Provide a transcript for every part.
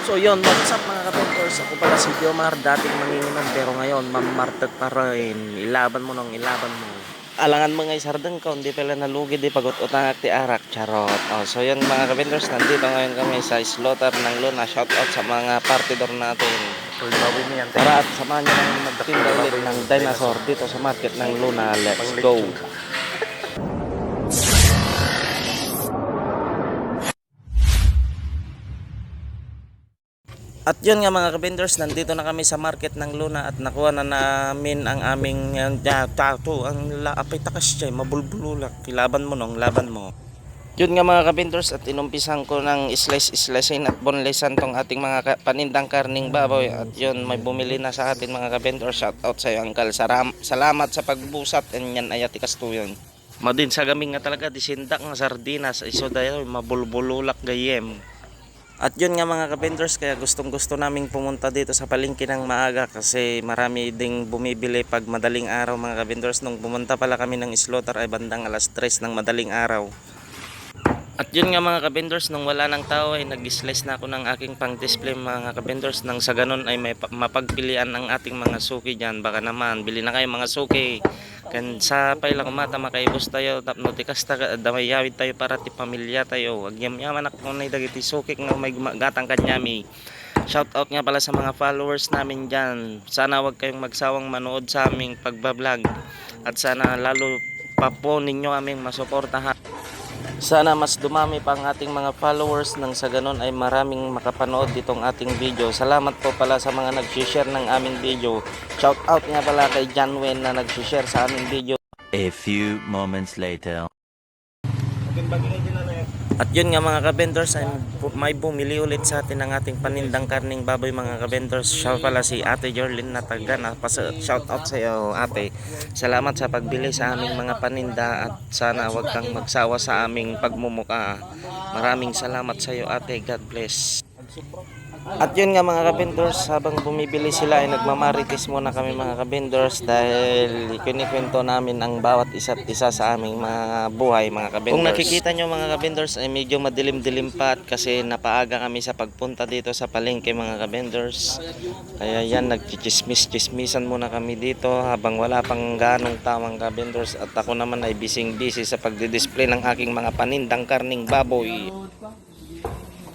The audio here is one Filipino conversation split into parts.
So yun, what's up mga kapentors? Ako pala si Diomar, dating manginginom pero ngayon mamartet pa rin. Ilaban mo nung ilaban mo. Alangan mga isardeng ko, hindi pala nalugi di pagot utang at arak, charot. Oh, so yun mga kapentors, nandito ngayon kami sa slaughter ng Luna. Shout out sa mga partidor natin. Tara at samahan nyo ng magtinda ulit ng dinosaur dito sa market ng Luna. Let's go! At yun nga mga kabendors, nandito na kami sa market ng Luna at nakuha na namin ang aming tato, ang laapay takas siya, mabulbululak, kilaban mo nung laban mo. Yun nga mga kabendors, at inumpisan ko ng slicein at bonelesan tong ating mga panindang karning baboy. At yun, may bumili na sa atin mga kabendors. Shout out sa iyo Uncle, salamat sa pagbusat, and yan ay atikas to yun. Madin sa gaming nga talaga, disindak nga sardinas, iso dayo, mabulbululak gayem. At yun nga mga kapendors, kaya gustong gusto naming pumunta dito sa palengke ng maaga kasi marami ding bumibili pag madaling araw mga kapendors. Nung pumunta pala kami ng slaughter ay bandang alas 3 ng madaling araw. At yun nga mga kapendors, nung wala ng tao ay nag-slice na ako ng aking pang display mga kapendors. Nang sa ganun ay may mapagpilian ng ating mga suki dyan. Baka naman, bili na kayo mga suki. Kan sa pailang umata makaibos tayo tapno tikas ta damay yawid tayo para ti pamilya tayo. Wag yaman ako na dagiti suki nga may gatang kanyami. Shout out nga pala sa mga followers namin dyan. Sana wag kayong magsawang manood sa aming pagbablog. At sana lalo pa po ninyo aming masuportahan. Sana mas dumami pa ang ating mga followers nang sa ganun ay maraming makapanood ditong ating video. Salamat po pala sa mga nag-share ng aming video. Shout out nga pala kay John Wayne na nag-share sa aming video. A few moments later. At yun nga mga kabendors, ay may bumili ulit sa atin ng ating panindang karning baboy mga kabendors. Siya pala si Ate Jorlyn na taga na shout out sa iyo ate. Salamat sa pagbili sa aming mga paninda at sana wag kang magsawa sa aming pagmumuka. Maraming salamat sa iyo ate, God bless. At yun nga mga kabendors, habang bumibili sila ay nagmamarites muna kami mga kabendors dahil kinikwento namin ang bawat isa't isa sa aming mga buhay mga kabendors. Kung nakikita nyo mga kabendors ay medyo madilim-dilim pa kasi napaaga kami sa pagpunta dito sa palengke mga kabendors. Kaya yan, nagchichismis-chismisan muna kami dito habang wala pang ganong tamang kabendors. At ako naman ay busy sa pagdidisplay ng aking mga panindang karning baboy.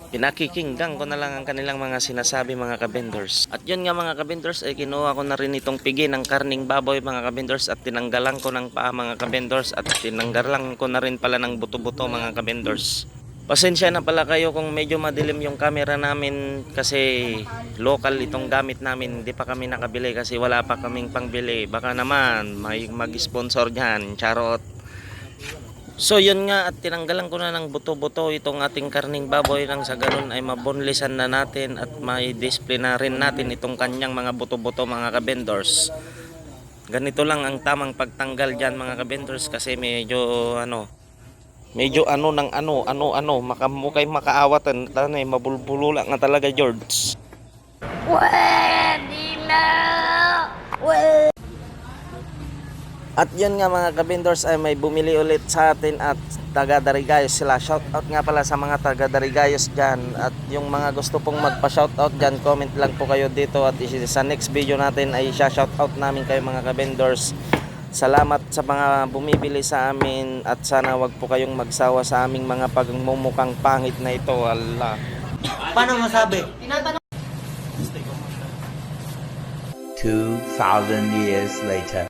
Pinakikinggan ko na lang ang kanilang mga sinasabi mga kabendors. At yun nga mga kabendors ay kinuha ko na rin itong pigi ng karning baboy mga kabendors at tinanggalan ko ng paa mga kabendors at tinanggalan ko na rin pala ng buto-buto mga kabendors. Pasensya na pala kayo kung medyo madilim yung camera namin kasi local itong gamit namin. Hindi pa kami nakabili kasi wala pa kaming pangbili. Baka naman may mag-sponsor dyan, charot. So yun nga, at tinanggalan ko na ng buto-buto itong ating karning baboy nang sa ganun ay mabonlisan na natin at may display na rin natin itong kanyang mga buto-buto mga kabendors. Ganito lang ang tamang pagtanggal dyan mga kabendors kasi medyo ano makamukay makaawatan tanay mabulbulula nga talaga George. At yun nga mga kabendors ay may bumili ulit sa atin at taga Darigayos sila. Shout out nga pala sa mga taga Darigayos dyan. At yung mga gusto pong magpa-shout out dyan, comment lang po kayo dito. At sa next video natin ay shout out namin kayo mga kabendors. Salamat sa mga bumibili sa amin at sana wag po kayong magsawa sa aming mga pagmumukhang pangit na ito. Allah. Paano masabi? 2,000 years later.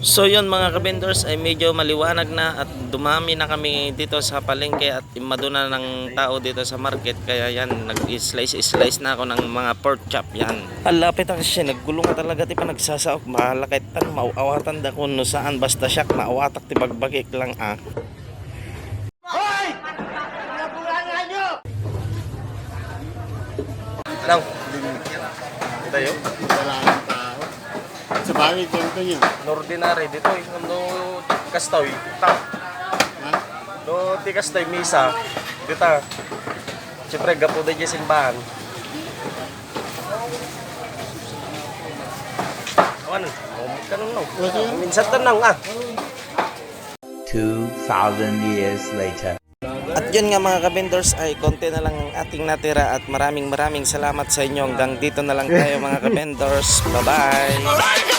So yun mga kabendors ay medyo maliwanag na at dumami na kami dito sa palengke at maduna ng tao dito sa market. Kaya yan, nag-slice na ako ng mga pork chop yan. Alapit ako siya, naggulo nga talaga ti pa nagsasaok. Malakitan, mauawatan da kung no saan basta siyak, maawatak ti bagbagik lang ah. Hoy! Nabulangan nyo! Daw, tayo? Wala ng tao. Sa bagay, ganito niya. Ordinary dito, no kastoy, ta. Ha? No ti kastoy misa. Dito. Siyempre gapo da di simbahan. Awan, kanong no. Minsan tanang ah. 2,000 years later. At yun nga mga kabendors ay konti na lang ang ating natira at maraming salamat sa inyo. Hanggang dito na lang tayo mga kabendors. Bye bye!